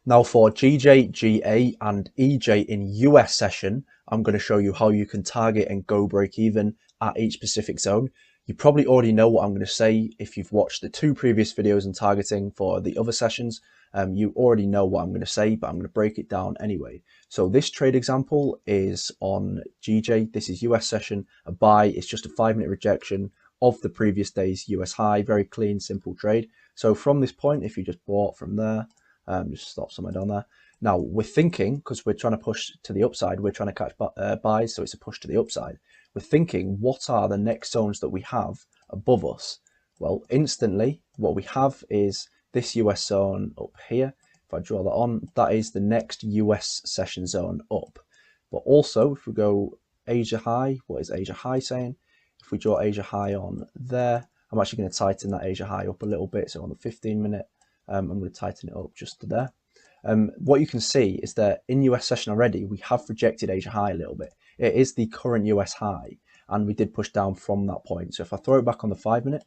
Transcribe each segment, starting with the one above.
Now for GJ, GA and EJ in US session, I'm going to show you how you can target and go break even at each specific zone. You probably already know what I'm going to say if you've watched the two previous videos on targeting for the other sessions. You already know what I'm going to say, but I'm going to break it down anyway. So this trade example is on GJ. This is US session, a buy. It's just a 5-minute rejection of the previous day's US high. Very clean, simple trade. So from this point, if you just bought from there, just stop somewhere down there. Now we're thinking, because we're trying to push to the upside, we're trying to catch buys, so it's a push to the upside. We're thinking, what are the next zones that we have above us? Well, instantly, what we have is this US zone up here. If I draw that on, that is the next US session zone up. But also, if we go Asia high, what is Asia high saying? If we draw Asia high on there, I'm actually going to tighten that Asia high up a little bit. So on the 15-minute, I'm going to tighten it up just to there. What you can see is that in US session already, we have rejected Asia high a little bit. It is the current US high, and we did push down from that point. So if I throw it back on the 5-minute,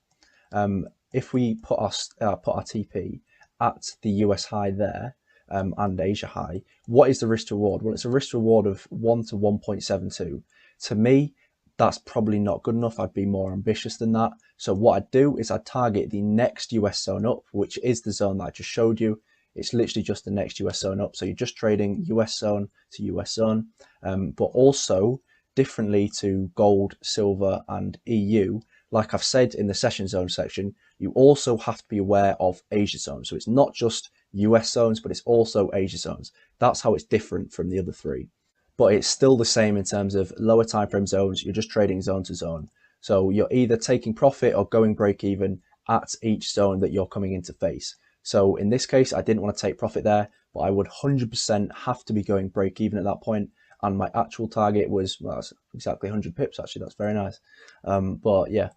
if we put our TP at the US high there and Asia high, what is the risk to reward? Well, it's a risk to reward of 1 to 1.72. To me, that's probably not good enough. I'd be more ambitious than that. So what I'd do is I'd target the next US zone up, which is the zone that I just showed you. It's literally just the next US zone up. So you're just trading US zone to US zone, but also differently to gold, silver, and EU. Like I've said in the session zone section, you also have to be aware of Asia zones. So it's not just US zones, but it's also Asia zones. That's how it's different from the other three. But it's still the same in terms of lower time frame zones. You're just trading zone to zone. So you're either taking profit or going break even at each zone that you're coming into face. So in this case, I didn't want to take profit there, but I would 100% have to be going break even at that point. And my actual target was, well, that's exactly 100 pips. Actually, that's very nice. But yeah,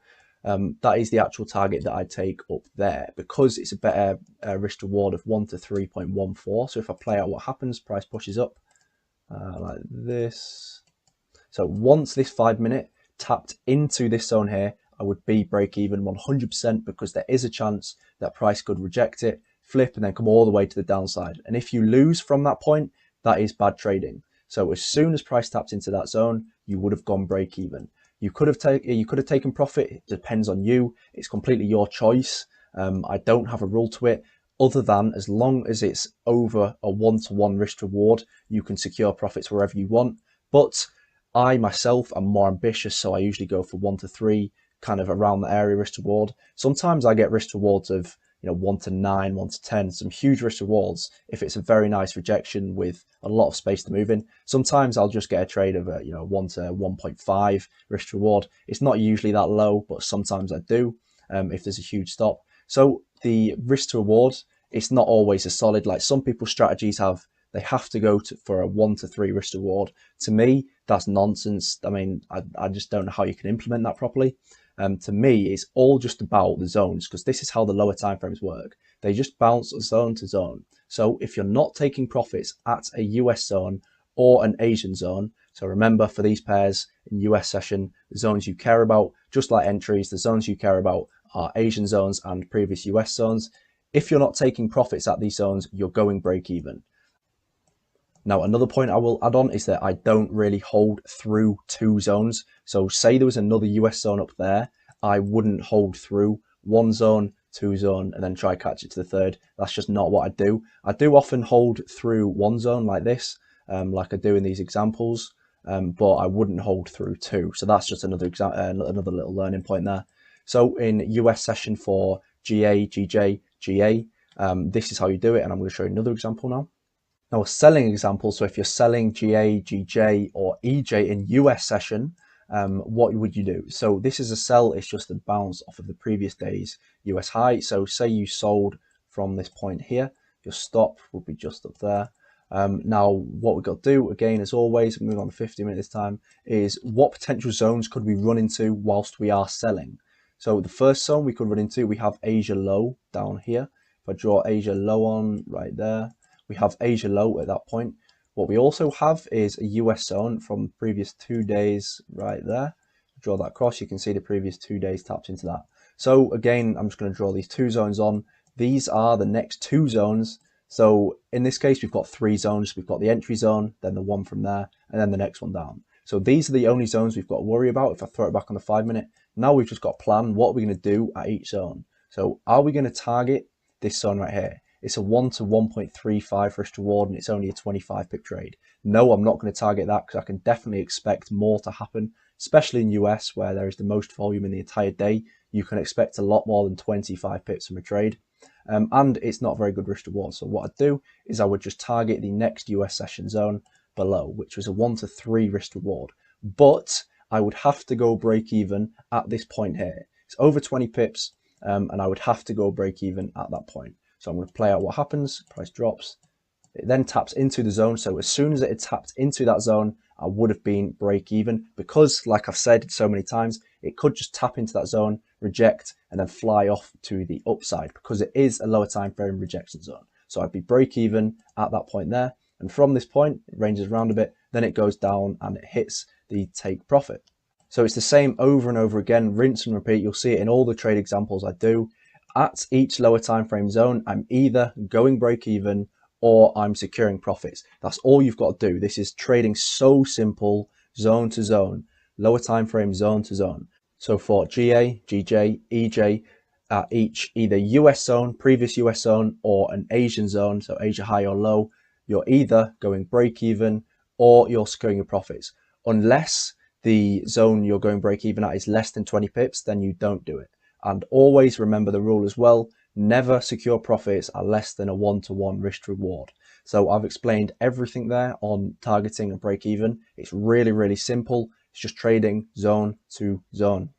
that is the actual target that I take up there because it's a better risk reward of 1 to 3.14. So if I play out what happens, price pushes up. Like this. So once this 5-minute tapped into this zone here, I would be break even 100% because there is a chance that price could reject it, flip, and then come all the way to the downside. And if you lose from that point, that is bad trading. So as soon as price taps into that zone, you would have gone break even. You could have taken profit. It depends on you. It's completely your choice. I don't have a rule to it. Other than as long as it's over a 1-to-1 risk reward, you can secure profits wherever you want. But I myself am more ambitious, so I usually go for 1 to 3, kind of around the area risk reward. Sometimes I get risk rewards of 1 to 9, 1 to 10, some huge risk rewards if it's a very nice rejection with a lot of space to move in. Sometimes I'll just get a trade of a 1 to 1.5 risk reward. It's not usually that low, but sometimes I do if there's a huge stop. So the risk to reward, it's not always as solid. Like some people's strategies they have to go for a 1 to 3 risk reward. To me, that's nonsense. I mean, I just don't know how you can implement that properly. To me, it's all just about the zones because this is how the lower time frames work. They just bounce zone to zone. So if you're not taking profits at a US zone or an Asian zone, so remember for these pairs in US session, the zones you care about, just like entries, the zones you care about are Asian zones and previous US zones. If you're not taking profits at these zones, you're going break even. Now, another point I will add on is that I don't really hold through 2 zones. So say there was another US zone up there, I wouldn't hold through 1 zone, 2 zone, and then try catch it to the 3rd. That's just not what I do. I do often hold through 1 zone like this, like I do in these examples, but I wouldn't hold through 2. So that's just another little learning point there. So in US session for GA, GJ, GA, this is how you do it. And I'm going to show you another example now. Now, a selling example, so if you're selling GA, GJ, or EJ in US session, what would you do? So this is a sell, it's just a bounce off of the previous day's US high. So say you sold from this point here, your stop would be just up there. Now, what we've got to do, again, as always, moving on to 50 minutes time, is what potential zones could we run into whilst we are selling? So the first zone we could run into, we have Asia low down here. If I draw Asia low on right there, we have Asia low at that point. What we also have is a US zone from the previous 2 days right there. Draw that across, you can see the previous 2 days tapped into that. So again, I'm just going to draw these 2 zones on. These are the next 2 zones So in this case, we've got 3 zones. We've got the entry zone, then the one from there, and then the next one down. So these are the only zones we've got to worry about. If I throw it back on the 5-minute, now we've just got to plan what we're going to do at each zone. So are we going to target this zone right here? It's a 1 to 1.35 risk reward, and it's only a 25 pip trade. No, I'm not going to target that because I can definitely expect more to happen, especially in US where there is the most volume in the entire day. You can expect a lot more than 25 pips from a trade. And it's not very good risk reward. So what I'd do is I would just target the next US session zone below, which was a 1 to 3 risk reward. But I would have to go break even at this point here. It's over 20 pips, and I would have to go break even at that point. So I'm going to play out what happens. Price drops. It then taps into the zone. So as soon as it had tapped into that zone, I would have been break even because, like I've said so many times, it could just tap into that zone, reject, and then fly off to the upside because it is a lower time frame rejection zone. So I'd be break even at that point there. And from this point, it ranges around a bit, then it goes down and it hits the take profit. So it's the same over and over again, rinse and repeat. You'll see it in all the trade examples I do. At each lower time frame zone, I'm either going break even or I'm securing profits. That's all you've got to do. This is trading so simple, zone to zone, lower time frame, zone to zone. So for GA, GJ, EJ, at each either US zone, previous US zone, or an Asian zone, so Asia high or low, you're either going break even or you're securing your profits. Unless the zone you're going break even at is less than 20 pips, then you don't do it. And always remember the rule as well, never secure profits are less than a 1-to-1 risk reward. So I've explained everything there on targeting and break even. It's really, really simple. It's just trading zone to zone.